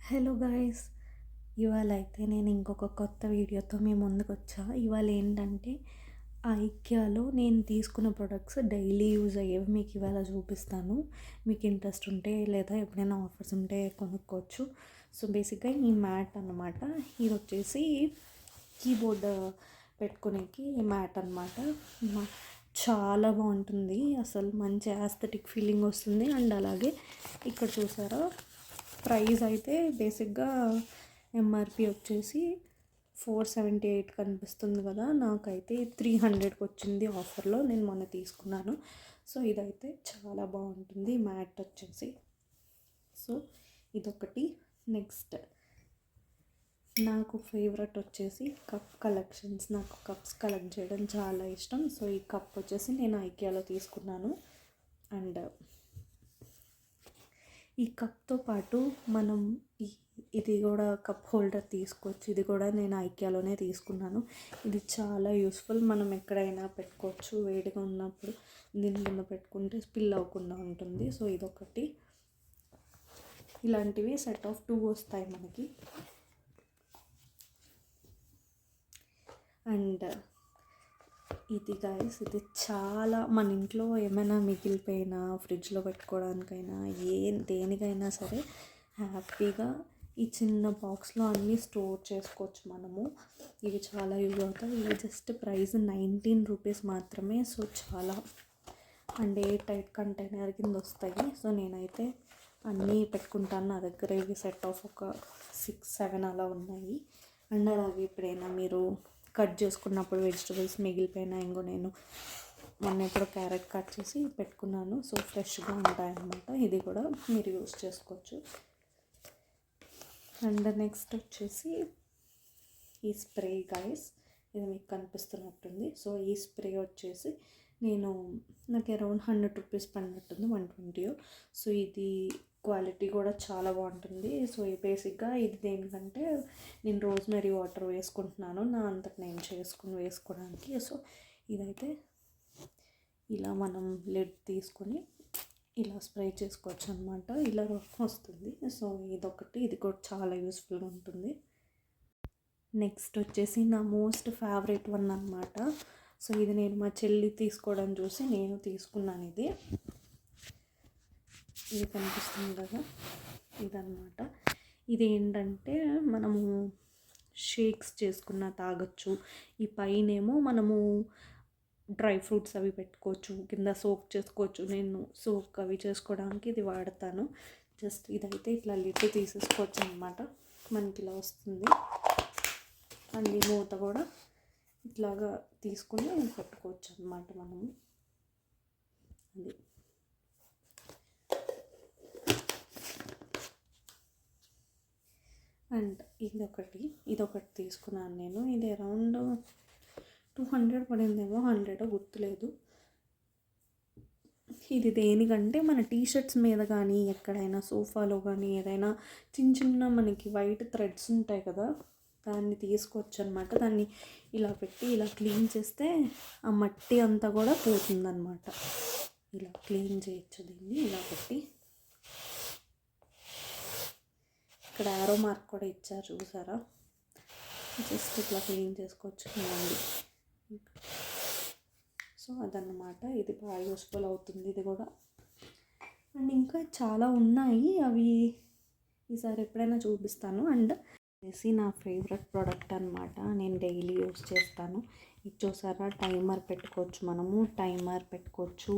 Hello guys, ఇవాళ అయితే నేను ఇంకొక కొత్త వీడియోతో మీ ముందుకు వచ్చా. ఇవాళ ఏంటంటే ఐకియాలో నేను తీసుకున్న ప్రొడక్ట్స్ డైలీ యూజ్ అయ్యేవి మీకు ఇవాళ చూపిస్తాను. మీకు ఇంట్రెస్ట్ ఉంటే లేదా ఎప్పుడైనా ఆఫర్స్ ఉంటే కొనుక్కోవచ్చు. సో బేసిక్గా ఈ మ్యాట్ అన్నమాట. ఇది వచ్చేసి కీబోర్డ్ పెట్టుకునేకి మ్యాట్ అనమాట. చాలా బాగుంటుంది, అసలు మంచి యాస్థెటిక్ ఫీలింగ్ వస్తుంది. అండ్ అలాగే ఇక్కడ చూసారా, ప్రైస్ అయితే బేసిక్గా ఎంఆర్పి వచ్చేసి 478 కనిపిస్తుంది కదా, నాకైతే 300కి వచ్చింది ఆఫర్లో. నేను మొన్న తీసుకున్నాను. సో ఇదైతే చాలా బాగుంటుంది మ్యాట్ వచ్చేసి. సో ఇదొకటి. నెక్స్ట్ నాకు ఫేవరెట్ వచ్చేసి కప్ కలెక్షన్స్. నాకు కప్స్ కలెక్ట్ చేయడం చాలా ఇష్టం. సో ఈ కప్ వచ్చేసి నేను ఐకియాలో తీసుకున్నాను. అండ్ ఈ కప్తో పాటు మనం ఇది కూడా కప్ హోల్డర్ తీసుకోవచ్చు. ఇది కూడా నేను ఐకియాలోనే తీసుకున్నాను. ఇది చాలా యూస్ఫుల్, మనం ఎక్కడైనా పెట్టుకోవచ్చు. వేడిగా ఉన్నప్పుడు దీని కింద పెట్టుకుంటే స్పిల్ అవ్వకుండా ఉంటుంది. సో ఇదొకటి. ఇలాంటివి సెట్ ఆఫ్ 2 వస్తాయి మనకి. అండ్ ఇది గైస్, ఇది చాలా మన ఇంట్లో ఏమైనా మిగిలిపోయినా ఫ్రిడ్జ్లో పెట్టుకోవడానికైనా దేనికైనా సరే హ్యాపీగా ఈ చిన్న బాక్స్లో అన్నీ స్టోర్ చేసుకోవచ్చు మనము. ఇవి చాలా యూజ్ అవుతాయి. ఇవి జస్ట్ ప్రైస్ 19 రూపీస్ మాత్రమే. సో చాలా అండ్ ఎయిర్ టైట్ కంటైనర్ కింద వస్తాయి. సో నేనైతే అన్నీ పెట్టుకుంటాను. నా దగ్గర ఇవి సెట్ ఆఫ్ ఒక 6-7 అలా ఉన్నాయి. అండ్ అలాగే ఎప్పుడైనా మీరు కట్ చేసుకున్నప్పుడు వెజిటబుల్స్ మిగిలిపోయినా, ఇంకో నేను మొన్న ఎప్పుడో క్యారెట్ కట్ చేసి పెట్టుకున్నాను. సో ఫ్రెష్గా ఉంటాయన్నమాట. ఇది కూడా మీరు యూస్ చేసుకోవచ్చు. అండ్ నెక్స్ట్ వచ్చేసి ఈ స్ప్రే గైస్, ఇది మీకు కనిపిస్తున్నట్టుంది. సో ఈ స్ప్రే వచ్చేసి నాకు అరౌండ్ 100 రూపీస్ పడినట్టుంది, 120. సో ఇది క్వాలిటీ కూడా చాలా బాగుంటుంది. సో బేసిక్గా ఇది దేనికంటే నేను రోజ్మెరీ వాటర్ వేసుకుంటున్నాను నా అంతకు నేను వేసుకోవడానికి. సో ఇదైతే ఇలా మనం లిడ్ తీసుకొని ఇలా స్ప్రే చేసుకోవచ్చు అనమాట. ఇలా వస్తుంది. సో ఇదొకటి. ఇది కూడా చాలా యూస్ఫుల్గా ఉంటుంది. నెక్స్ట్ వచ్చేసి నా మోస్ట్ ఫేవరెట్ వన్ అనమాట. సో ఇది నేను మా చెల్లి తీసుకోవడం చూసి నేను తీసుకున్నాను. ఇది కనిపిస్తుంది కదా, ఇదన్నమాట. ఇది ఏంటంటే మనము షేక్స్ చేసుకున్న తాగొచ్చు. ఈ పైనేమో మనము డ్రై ఫ్రూట్స్ అవి పెట్టుకోవచ్చు, కింద సోక్ చేసుకోవచ్చు. నేను సోక్ అవి చేసుకోవడానికి ఇది వాడతాను. జస్ట్ ఇదైతే ఇట్లా లిడ్ తీసేసుకోవచ్చు అనమాట. మనకి ఇలా వస్తుంది. అండ్ ఈ మూత కూడా ఇట్లాగా తీసుకుని పెట్టుకోవచ్చు అనమాట మనము. అది అండ్ ఇదొకటి తీసుకున్నాను నేను. ఇది అరౌండ్ 200 పడిందేమో, 100 గుర్తులేదు. ఇది దేనికంటే మన టీషర్ట్స్ మీద కానీ ఎక్కడైనా సోఫాలో కానీ ఏదైనా చిన్న మనకి వైట్ థ్రెడ్స్ ఉంటాయి కదా, దాన్ని తీసుకోవచ్చు అనమాట. దాన్ని ఇలా పెట్టి ఇలా క్లీన్ చేస్తే ఆ మట్టి అంతా కూడా పోతుందన్నమాట. ఇలా క్లీన్ చేయొచ్చు దీన్ని ఇలా పెట్టి. ఇక్కడ యారో మార్క్ కూడా ఇచ్చారు చూసారా, జస్ట్ ఇట్లా క్లీన్ చేసుకోవచ్చు కదండి. సో అదన్నమాట. ఇది బాగా యూస్ఫుల్ అవుతుంది ఇది కూడా. అండ్ ఇంకా చాలా ఉన్నాయి, అవి ఈసారి ఎప్పుడైనా చూపిస్తాను. అండ్ వచ్చేసి నా ఫేవరెట్ ప్రోడక్ట్ అనమాట, నేను డైలీ యూస్ చేస్తాను. ఇది చూసారా, టైమర్ పెట్టుకోవచ్చు మనము. టైమర్ పెట్టుకోవచ్చు,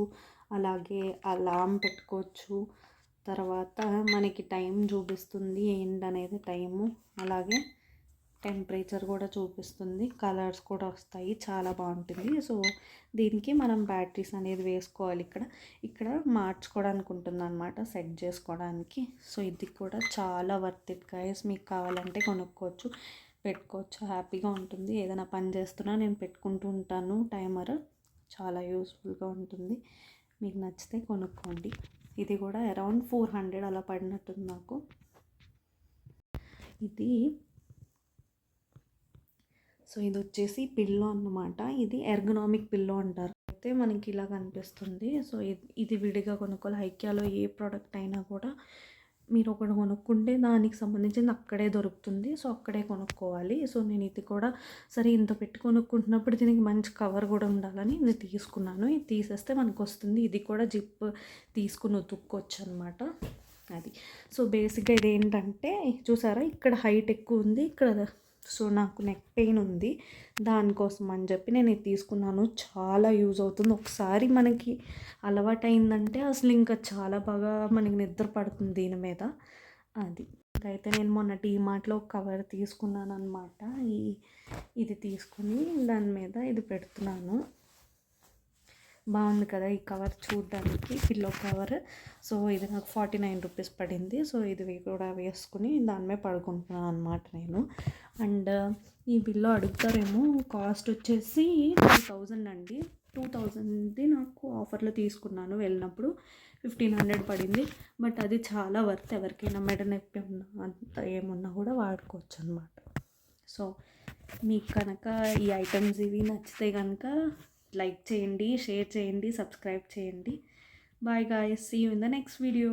అలాగే అలారం పెట్టుకోవచ్చు. తర్వాత మనకి టైం చూపిస్తుంది ఏంటనేది టైము. అలాగే టెంపరేచర్ కూడా చూపిస్తుంది, కలర్స్ కూడా వస్తాయి. చాలా బాగుంటుంది. సో దీనికి మనం బ్యాటరీస్ అనేది వేసుకోవాలి. ఇక్కడ మార్చుకోవడానికి ఉంటుంది అనమాట, సెట్ చేసుకోవడానికి. సో ఇది కూడా చాలా వర్త్ ఇట్ గైస్. మీకు కావాలంటే కొనుక్కోవచ్చు, పెట్టుకోవచ్చు, హ్యాపీగా ఉంటుంది. ఏదైనా పని చేస్తున్నా నేను పెట్టుకుంటూ ఉంటాను టైమర్. చాలా యూస్ఫుల్గా ఉంటుంది. మీకు నచ్చితే కొనుక్కోండి. ఇది కూడా అరౌండ్ 400 అలా పడినట్టుంది నాకు. సో ఇది వచ్చేసి పిల్లో అన్నమాట. ఇది ఎర్గనామిక్ పిల్లో అంటారు. అయితే మనకి ఇలా కనిపిస్తుంది. సో ఇది విడిగా కొనుక్కోవాలి. ఐకియాలో ఏ ప్రోడక్ట్ అయినా కూడా మీరు ఒకటి కొనుక్కుంటే దానికి సంబంధించింది అక్కడే దొరుకుతుంది. సో, అక్కడే కొనుక్కోవాలి. సో, నేను ఇది కూడా సరే ఇంత పెట్టి కొనుక్కుంటున్నప్పుడు దీనికి మంచి కవర్ కూడా ఉండాలని ఇది తీసుకున్నాను. ఇది తీసేస్తే మనకొస్తుంది. ఇది కూడా జిప్ తీసుకుని ఉతుక్కోవచ్చనమాట. అది. సో, బేసిక్‌గా ఇదేంటంటే చూసారా ఇక్కడ హైట్ ఎక్కువుంది. ఇక్కడ సో, నాకు నెక్ పెయిన్ ఉంది. దానికోసం అని చెప్పి నేను ఇది తీసుకున్నాను. చాలా యూజ్ అవుతుంది. ఒకసారి మనకి అలవాటయిందంటే అసలు ఇంకా చాలా బాగా మనకి నిద్ర పడుతుంది దీని మీద. అది. అయితే నేను మొన్న డీమార్ట్‌లో ఒక కవర్ తీసుకున్నాననమాట. ఇది తీసుకొని దాని మీద ఇది పెడుతున్నాను. బాగుంది కదా ఈ కవర్ చూడడానికి, పిల్లో కవర్. సో ఇది నాకు 49 రూపీస్ పడింది. సో ఇది కూడా వేసుకుని దాని మీద పడుకుంటున్నాను అనమాట నేను. అండ్ ఈ బిల్లో అడుగుతారేమో, కాస్ట్ వచ్చేసి 2000 అండి. 2000ది నాకు ఆఫర్లో తీసుకున్నాను వెళ్ళినప్పుడు. 1500 పడింది. బట్ అది చాలా వర్త్. ఎవరికైనా మెడ నొప్పి ఉన్నా అంత ఏమున్నా కూడా వాడుకోవచ్చు అనమాట. సో మీకు కనుక ఈ ఐటమ్స్ ఇవి నచ్చితే కనుక లైక్ చేయండి, షేర్ చేయండి, సబ్స్క్రైబ్ చేయండి. Bye guys, see you in the next video.